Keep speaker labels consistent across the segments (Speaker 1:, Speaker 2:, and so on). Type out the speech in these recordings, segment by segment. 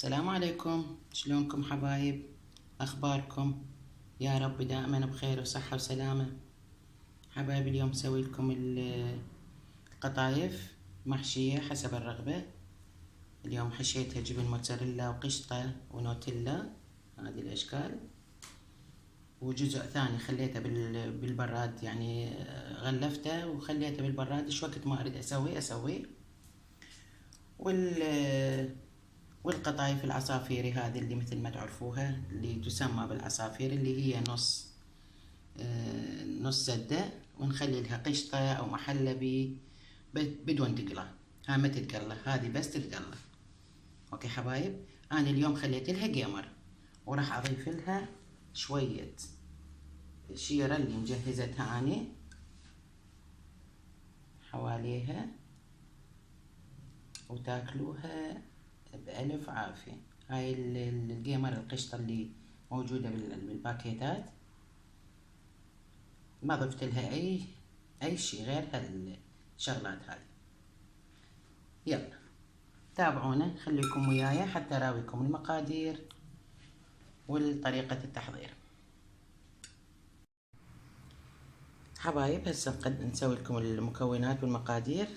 Speaker 1: السلام عليكم، شلونكم حبايب؟ أخباركم؟ يا رب دائما بخير وصحة وسلامة. حبايب اليوم مسوي لكم القطايف محشية حسب الرغبة. اليوم حشيتها جبن موتزاريلا وقشطة ونوتيلا، هذه الأشكال. وجزء ثاني خليته بالبراد، يعني غلفته وخليته بالبراد ايش وقت ما أريد أسوي. والقطايف العصافيري هذه اللي مثل ما تعرفوها، اللي تسمى بالعصافير، اللي هي نص زدة، ونخلي لها قشطة أو محلبي بدون تقلى. ها ما تتقلى، هذه بس تتقلى. أوكي حبايب، أنا اليوم خليت لها قمر، وراح أضيف لها شوية شيرة اللي مجهزتها أنا حواليها، وتاكلوها بألف عافية. هاي القمر القشطة اللي موجودة بالباكيتات، ما ضفت لها أي شي غير هالشغلات هذه. يلا تابعونا، خليكم وياي حتى أراويكم المقادير وطريقة التحضير. حبايب هسه نسوي لكم المكونات والمقادير.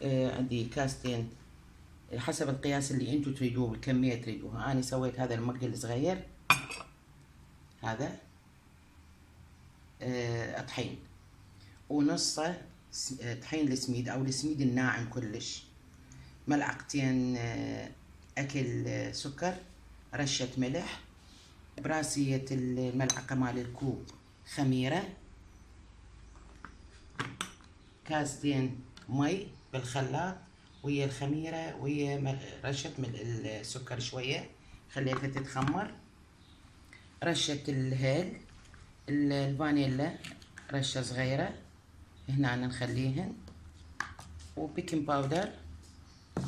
Speaker 1: عندي كاستين حسب القياس اللي انتو تريدوه والكمية تريدوها. أنا سويت هذا المج الصغير، هذا طحين، ونصه طحين السميد أو السميد الناعم كلش، ملعقتين أكل سكر، رشة ملح، براسية الملعقة مال الكوب خميرة، كاستين مي بالخلاط ويا الخميرة ويا رشة السكر شوية، خليتها تتخمر، رشة الهيل، الفانيلا رشة صغيرة هنا نخليهن، وبيكنج باودر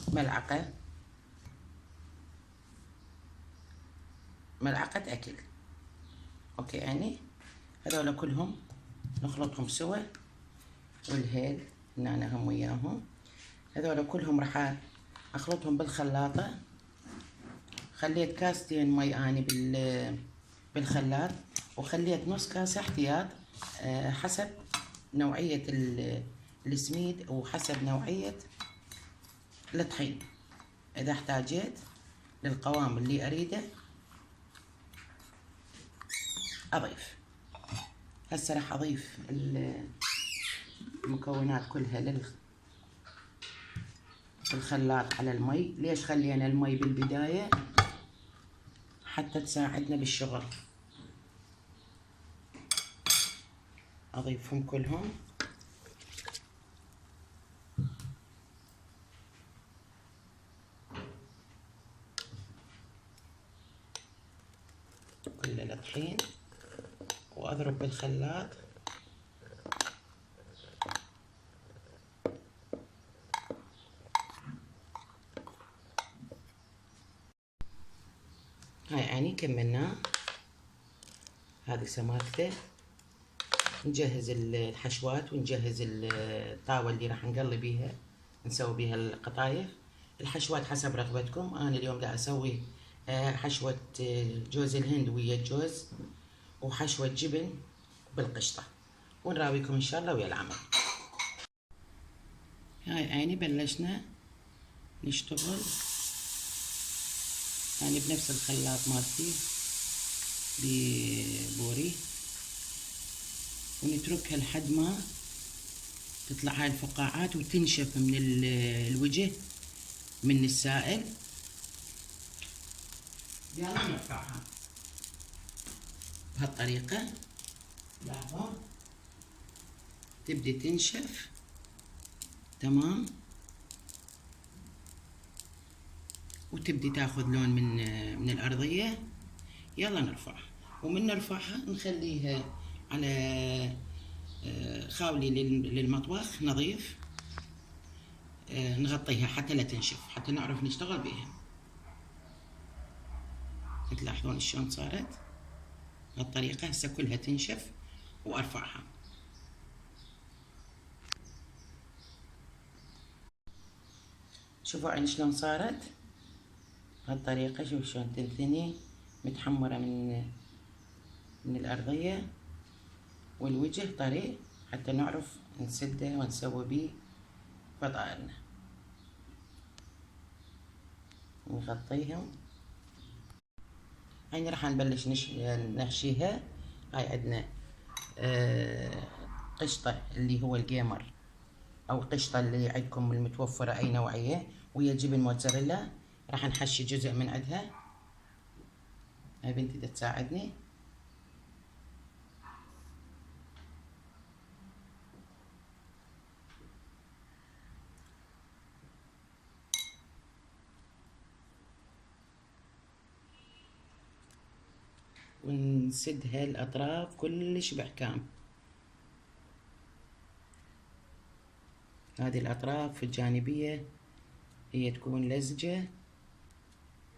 Speaker 1: ملعقة أكل. أوكي، يعني هذول كلهم نخلطهم سوا، والهيل هنا هم وياهم، هذول كلهم راح أخلطهم بالخلاطة. خليت كاستين مي أني بالخلاط، وخليت نص كاسة احتياط حسب نوعية السميد وحسب نوعية الطحين. إذا احتاجيت للقوام اللي أريده أضيف. هسه راح أضيف المكونات كلها بالخلاط على المي. ليش خلينا المي بالبداية؟ حتى تساعدنا بالشغل. أضيفهم كلهم. كل الطحين وأضرب بالخلاط. هاي يعني كملنا. هذه سماكته. نجهز الحشوات ونجهز الطاوة اللي راح نقلي بيها نسوي بيها القطايف. الحشوات حسب رغبتكم. أنا اليوم دا أسوي حشوة جوز الهند ويا الجوز، وحشوة جبن بالقشطة، ونراويكم إن شاء الله ويا العمل. هاي عيني بلشنا نشتغل. يعني بنفس الخلاط مالتي ببوري، ونتركها لحد ما تطلع هاي الفقاعات وتنشف من الوجه من السائل. يلا نرفعها بهالطريقة. لاحظوا تبدي تنشف تمام، وتبدي تاخذ لون من الأرضية. يلا نرفعها، ومن نرفعها نخليها على خاولي للمطبخ نظيف، نغطيها حتى لا تنشف، حتى نعرف نشتغل بيها. تلاحظون شلون صارت بهالطريقة. هسه كلها تنشف وارفعها. شوفوا عين شلون صارت. بهالطريقة. شوف شلون تنثني متحمرة من الأرضية، والوجه طري حتى نعرف نسده ونسوي بيه فطائرنا. نغطيهم. هاي راح نبلش نحشيها. هاي عندنا قشطة اللي هو الجيمر، أو قشطة اللي عندكم المتوفرة أي نوعية، ويا جبن موتزاريلا. راح نحشي جزء من عندها. هاي بنتي دا تساعدني. ونسد هاي الأطراف كلش بإحكام. هذه الأطراف الجانبية هي تكون لزجة،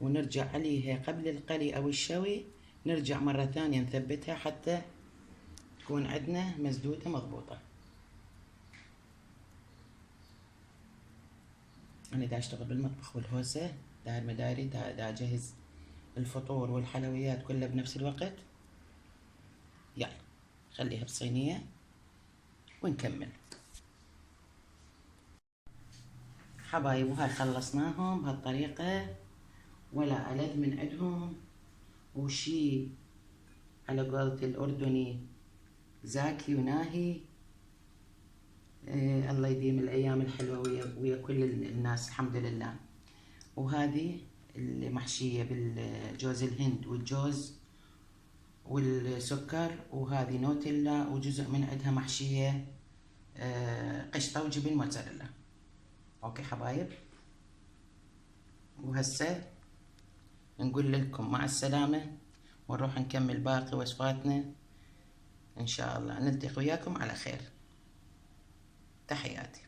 Speaker 1: ونرجع عليها قبل القلي أو الشوي، نرجع مرة ثانية نثبتها حتى تكون عندنا مسدودة مضبوطة. أنا دا أشتغل بالمطبخ والهوسة، داير مدايري، دا أجهز الفطور والحلويات كلها بنفس الوقت. يلا خليها بصينية ونكمل. حبايب، وهاي خلصناهم بهالطريقة، ولا ألذ من عندهم، وشي على قولة الأردني زاكي وناهي. الله يديم الأيام الحلوة ويا كل الناس، الحمد لله. وهذه المحشية بالجوز الهند والجوز والسكر، وهذه نوتيلا، وجزء من عندها محشية قشطة وجبن موتزاريلا. اوكي حبايب، وهسه نقول لكم مع السلامة، ونروح نكمل باقي وصفاتنا ان شاء الله. نلتقي وياكم على خير. تحياتي.